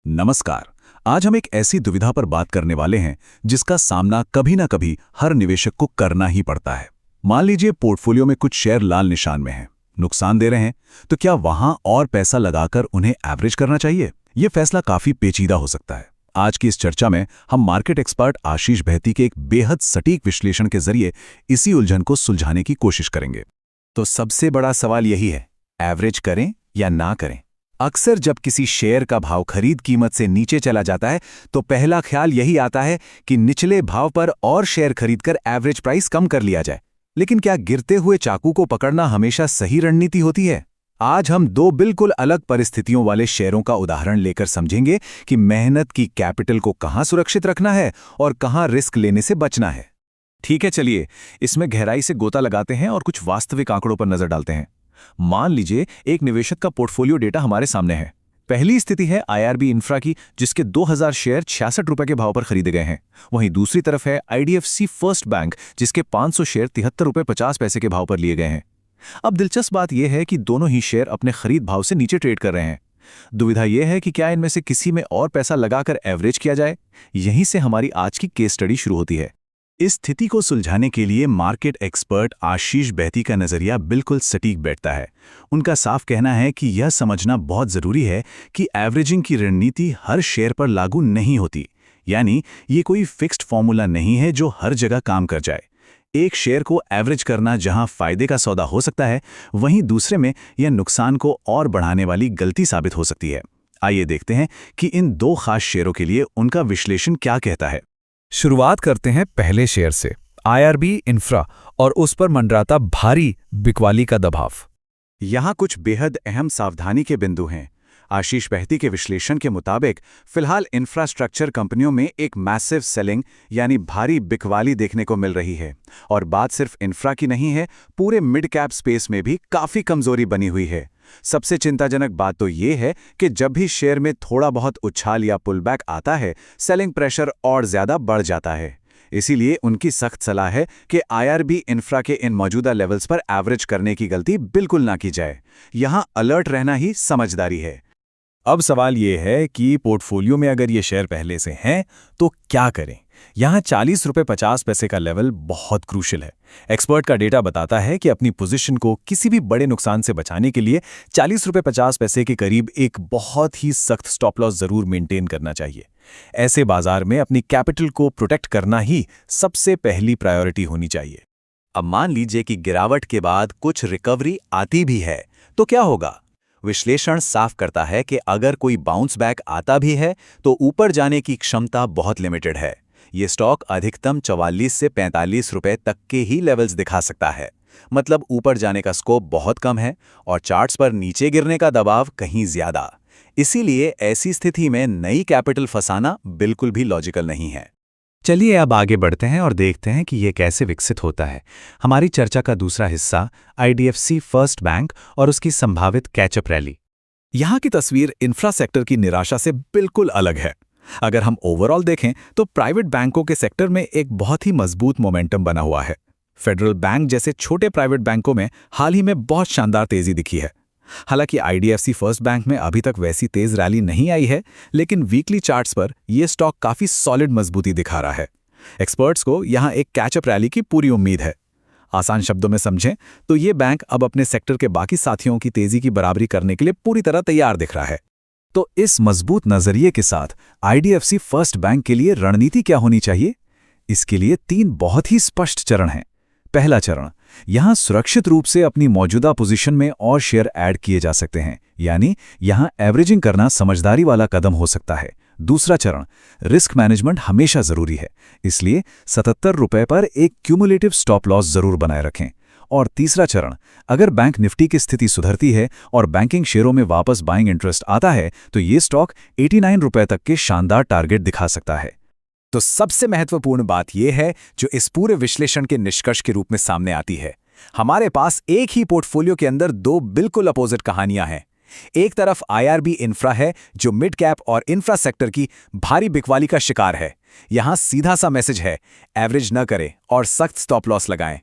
नमस्कार। आज हम एक ऐसी दुविधा पर बात करने वाले हैं जिसका सामना कभी ना कभी हर निवेशक को करना ही पड़ता है। मान लीजिए पोर्टफोलियो में कुछ शेयर लाल निशान में हैं, नुकसान दे रहे हैं, तो क्या वहां और पैसा लगाकर उन्हें एवरेज करना चाहिए? ये फैसला काफी पेचीदा हो सकता है। आज की इस चर्चा में हम मार्केट एक्सपर्ट आशीष बहती के एक बेहद सटीक विश्लेषण के जरिए इसी उलझन को सुलझाने की कोशिश करेंगे। तो सबसे बड़ा सवाल यही है, एवरेज करें या ना करें। अक्सर जब किसी शेयर का भाव खरीद कीमत से नीचे चला जाता है तो पहला ख्याल यही आता है कि निचले भाव पर और शेयर खरीदकर एवरेज प्राइस कम कर लिया जाए। लेकिन क्या गिरते हुए चाकू को पकड़ना हमेशा सही रणनीति होती है? आज हम दो बिल्कुल अलग परिस्थितियों वाले शेयरों का उदाहरण लेकर समझेंगे कि मेहनत की कैपिटल को कहां सुरक्षित रखना है और कहां रिस्क लेने से बचना है। ठीक है, चलिए इसमें गहराई से गोता लगाते हैं और कुछ वास्तविक आंकड़ों पर नजर डालते हैं। मान लीजिए एक निवेशक का पोर्टफोलियो डेटा हमारे सामने है। पहली स्थिति है आईआरबी इंफ्रा की, जिसके 2000 शेयर 66 रुपए के भाव पर खरीदे गए हैं। वहीं दूसरी तरफ है आईडीएफसी फर्स्ट बैंक, जिसके 500 शेयर 73 रुपए 50 पैसे के भाव पर लिए गए हैं। अब दिलचस्प बात यह है कि दोनों ही शेयर अपने खरीद भाव से नीचे ट्रेड कर रहे हैं। दुविधा यह है कि क्या इनमें से किसी में और पैसा लगाकर एवरेज किया जाए। यहीं से हमारी आज की केस स्टडी शुरू होती है। इस स्थिति को सुलझाने के लिए मार्केट एक्सपर्ट आशीष बहती का नजरिया बिल्कुल सटीक बैठता है। उनका साफ कहना है कि यह समझना बहुत जरूरी है कि एवरेजिंग की रणनीति हर शेयर पर लागू नहीं होती। यानी ये कोई फिक्स्ड फॉर्मूला नहीं है जो हर जगह काम कर जाए। एक शेयर को एवरेज करना जहां फायदे का सौदा हो सकता है, वहीं दूसरे में यह नुकसान को और बढ़ाने वाली गलती साबित हो सकती है। आइए देखते हैं कि इन दो खास शेयरों के लिए उनका विश्लेषण क्या कहता है। शुरुआत करते हैं पहले शेयर से, आईआरबी इंफ्रा, और उस पर मंडराता भारी बिकवाली का दबाव। यहां कुछ बेहद अहम सावधानी के बिंदु हैं। आशीष बहती के विश्लेषण के मुताबिक फिलहाल इंफ्रास्ट्रक्चर कंपनियों में एक मैसिव सेलिंग यानी भारी बिकवाली देखने को मिल रही है। और बात सिर्फ इंफ्रा की नहीं है, पूरे मिड कैप स्पेस में भी काफी कमजोरी बनी हुई है। सबसे चिंताजनक बात तो ये है कि जब भी शेयर में थोड़ा बहुत उछाल या पुलबैक आता है, सेलिंग प्रेशर और ज्यादा बढ़ जाता है। इसीलिए उनकी सख्त सलाह है कि आईआरबी इंफ्रा के इन मौजूदा लेवल्स पर एवरेज करने की गलती बिल्कुल ना की जाए। यहां अलर्ट रहना ही समझदारी है। अब सवाल ये है कि पोर्टफोलियो में अगर ये शेयर पहले से हैं तो क्या करें। यहाँ 40 रुपए 50 पैसे का लेवल बहुत क्रूशियल है। एक्सपर्ट का डेटा बताता है कि अपनी पोजीशन को किसी भी बड़े नुकसान से बचाने के लिए 40 रुपए 50 पैसे के करीब एक बहुत ही सख्त स्टॉप लॉस जरूर मेंटेन करना चाहिए। ऐसे बाजार में अपनी कैपिटल को प्रोटेक्ट करना ही सबसे पहली प्रायोरिटी होनी चाहिए। अब मान लीजिए कि गिरावट के बाद कुछ रिकवरी आती भी है, तो क्या होगा? विश्लेषण साफ करता है कि अगर कोई बाउंस बैक आता भी है तो ऊपर जाने की क्षमता बहुत लिमिटेड है। ये स्टॉक अधिकतम 44 से 45 रुपए तक के ही लेवल्स दिखा सकता है। मतलब ऊपर जाने का स्कोप बहुत कम है और चार्ट्स पर नीचे गिरने का दबाव कहीं ज्यादा। इसीलिए ऐसी स्थिति में नई कैपिटल फंसाना बिल्कुल भी लॉजिकल नहीं है। चलिए अब आगे बढ़ते हैं और देखते हैं कि ये कैसे विकसित होता है। हमारी चर्चा का दूसरा हिस्सा, आईडीएफसी फर्स्ट बैंक और उसकी संभावित कैचअप रैली। यहाँ की तस्वीर इंफ्रा सेक्टर की निराशा से बिल्कुल अलग है। अगर हम ओवरऑल देखें तो प्राइवेट बैंकों के सेक्टर में एक बहुत ही मजबूत मोमेंटम बना हुआ है। फेडरल बैंक जैसे छोटे प्राइवेट बैंकों में हाल ही में बहुत शानदार तेजी दिखी है। हालांकि आईडीएफसी फर्स्ट बैंक में अभी तक वैसी तेज रैली नहीं आई है, लेकिन वीकली चार्ट्स पर यह स्टॉक काफी सॉलिड मजबूती दिखा रहा है। एक्सपर्ट्स को यहां एक कैचअप रैली की पूरी उम्मीद है। आसान शब्दों में समझें तो ये बैंक अब अपने सेक्टर के बाकी साथियों की तेजी की बराबरी करने के लिए पूरी तरह तैयार दिख रहा है। तो इस मजबूत नजरिए के साथ आईडीएफसी फर्स्ट बैंक के लिए रणनीति क्या होनी चाहिए? इसके लिए 3 बहुत ही स्पष्ट चरण हैं। पहला चरण, यहां सुरक्षित रूप से अपनी मौजूदा पोजीशन में और शेयर ऐड किए जा सकते हैं, यानी यहां एवरेजिंग करना समझदारी वाला कदम हो सकता है। दूसरा चरण, रिस्क मैनेजमेंट हमेशा जरूरी है, इसलिए 77 रुपए पर एक क्यूमुलेटिव स्टॉप लॉस जरूर बनाए रखें। और तीसरा चरण, अगर बैंक निफ्टी की स्थिति सुधरती है और बैंकिंग शेयरों में वापस बाइंग इंटरेस्ट आता है तो ये स्टॉक 89 रुपए तक के शानदार टारगेट दिखा सकता है। तो सबसे महत्वपूर्ण बात यह है जो इस पूरे विश्लेषण के निष्कर्ष के रूप में सामने आती है। हमारे पास एक ही पोर्टफोलियो के अंदर दो बिल्कुल अपोजिट कहानियां हैं। एक तरफ आईआरबी इंफ्रा है जो मिड कैप और इंफ्रा सेक्टर की भारी बिकवाली का शिकार है। यहां सीधा सा मैसेज है, एवरेज न करें और सख्त स्टॉप लॉस लगाएं।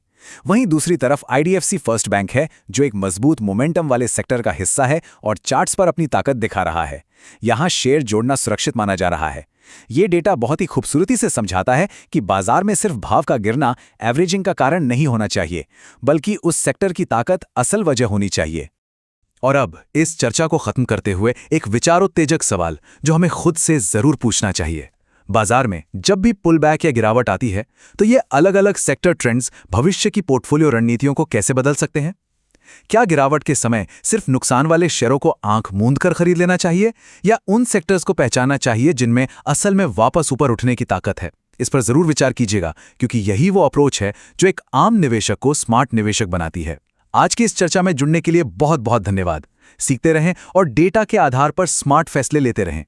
वहीं दूसरी तरफ आईडीएफसी फर्स्ट बैंक है जो एक मजबूत मोमेंटम वाले सेक्टर का हिस्सा है और चार्ट्स पर अपनी ताकत दिखा रहा है। यहाँ शेयर जोड़ना सुरक्षित माना जा रहा है। ये डेटा बहुत ही खूबसूरती से समझाता है कि बाजार में सिर्फ भाव का गिरना एवरेजिंग का कारण नहीं होना चाहिए, बल्कि उस सेक्टर की ताकत असल वजह होनी चाहिए। और अब इस चर्चा को खत्म करते हुए एक विचारोत्तेजक सवाल जो हमें खुद से जरूर पूछना चाहिए। बाजार में जब भी पुल बैक या गिरावट आती है तो ये अलग अलग सेक्टर ट्रेंड्स भविष्य की पोर्टफोलियो रणनीतियों को कैसे बदल सकते हैं? क्या गिरावट के समय सिर्फ नुकसान वाले शेयरों को आंख मूंद कर खरीद लेना चाहिए, या उन सेक्टर्स को पहचानना चाहिए जिनमें असल में वापस ऊपर उठने की ताकत है? इस पर जरूर विचार कीजिएगा, क्योंकि यही वो अप्रोच है जो एक आम निवेशक को स्मार्ट निवेशक बनाती है। आज की इस चर्चा में जुड़ने के लिए बहुत बहुत धन्यवाद। सीखते रहें और डेटा के आधार पर स्मार्ट फैसले लेते रहें।